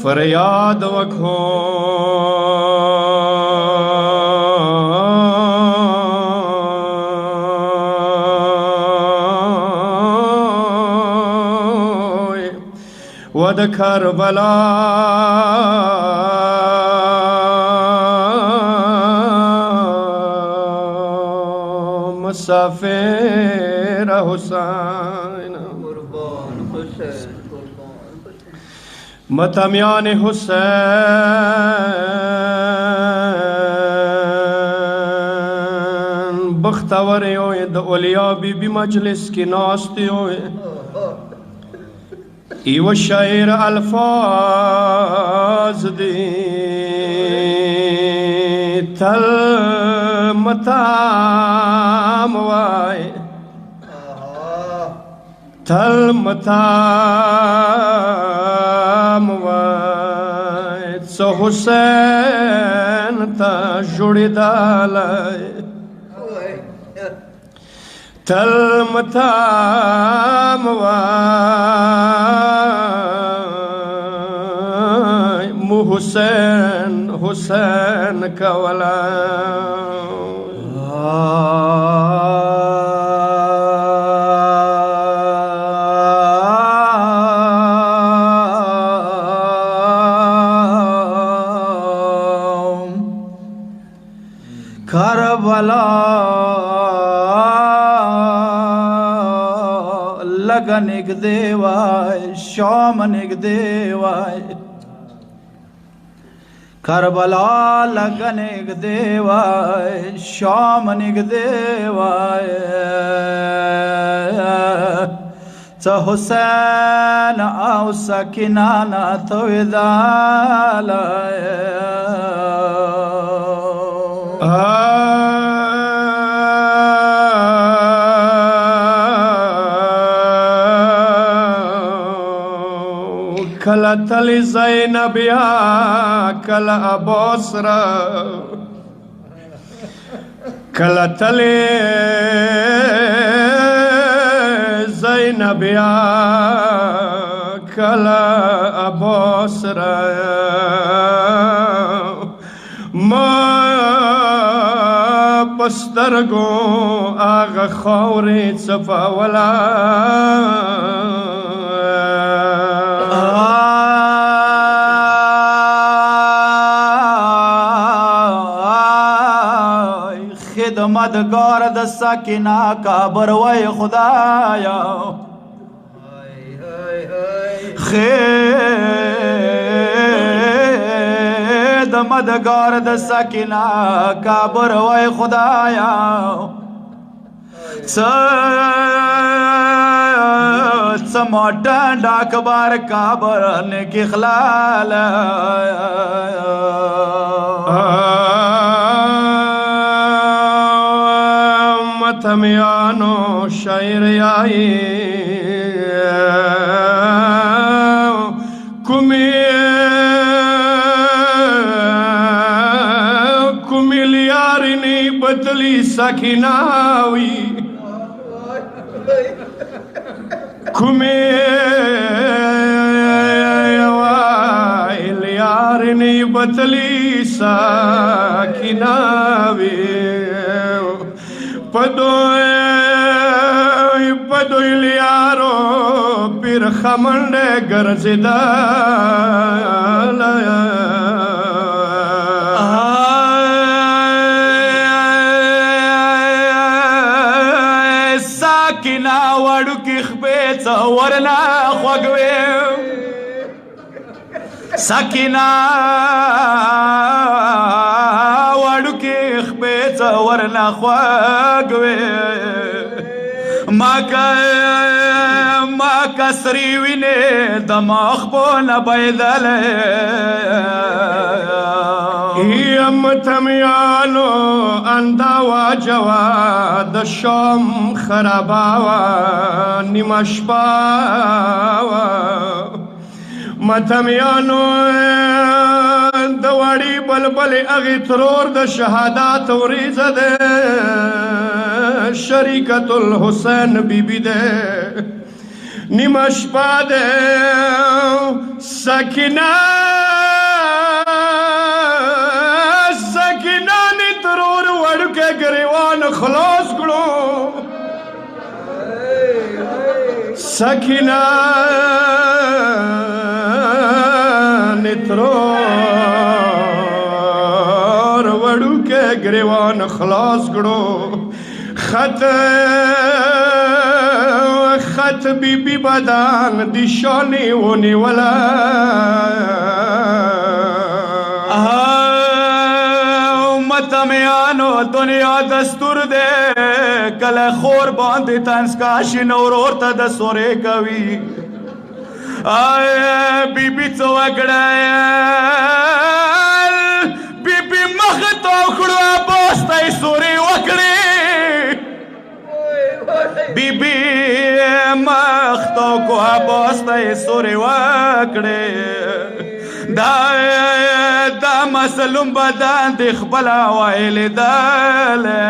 फरियाद वखो वद करबला मुसाफिर हुसैन मतमियान हुसैन बख्तवर होए द औलिया बीबी मजलिस की नास्ती होए इव शायर अल्फाज दी थल मताम वाए थल मताम वाए सो हुसैन ता जुड़ी दालाए थल मताम वाए मु हुसैन हुसैन कवला करबला लगन एक देवाय शामन एक देवाय करबला लगन एक देवाय शामन एक देवाय च हुसैन आओ सकिनाना तो विदालाय कला तली ज़ैनबिया कला अबोसरा कला तली ज़ैनबिया कला अबोसरा पस्तरगो आगा खौरे चफावला खिदमत गौरद सकीना का बरवाए खुदाया खिदमत गौरद सकीना का बरवाए खुदाया समोटा डाकबार का बरन की खलाल मतमियानो शायर आई कुमिलियारिनी बदली सखिनावी कुमिलियारिनी बदली सखिनावी पदोइलियारो पिर खमंडे गरजिदा साकिना वाडू किखबेच वरना ख्वगवे साकिना वाडू किखबेच वरना ख्वगवे ما كسري ويني دماغ بونا بيدلي هي متميانو اندا وجواد الشام خراباوا نمشباوا متمیانو د وړي بلبل اغې ترور د شهادت وریځه ده شریکة الحسین بیبي ده نیمه شپه ده سکینه سکینه ترور وړوکی ګریوان خلاص کړو سکینه ترور وړوکی ګریوان خلاص کړو خط بیبي بدن د شانې ونیوله متمیانو دنیا دستور دے کله خور باندې طنز کاشي نو ورور ته د سورې کوي بیبي څه وکړه بیبي مخ ته وکړو عباس ته یې سورې وکړې بیبي مخ ته وکړو عباس ته یې سورې وکړې دا مسلوم بدن د خپله ویلېدلی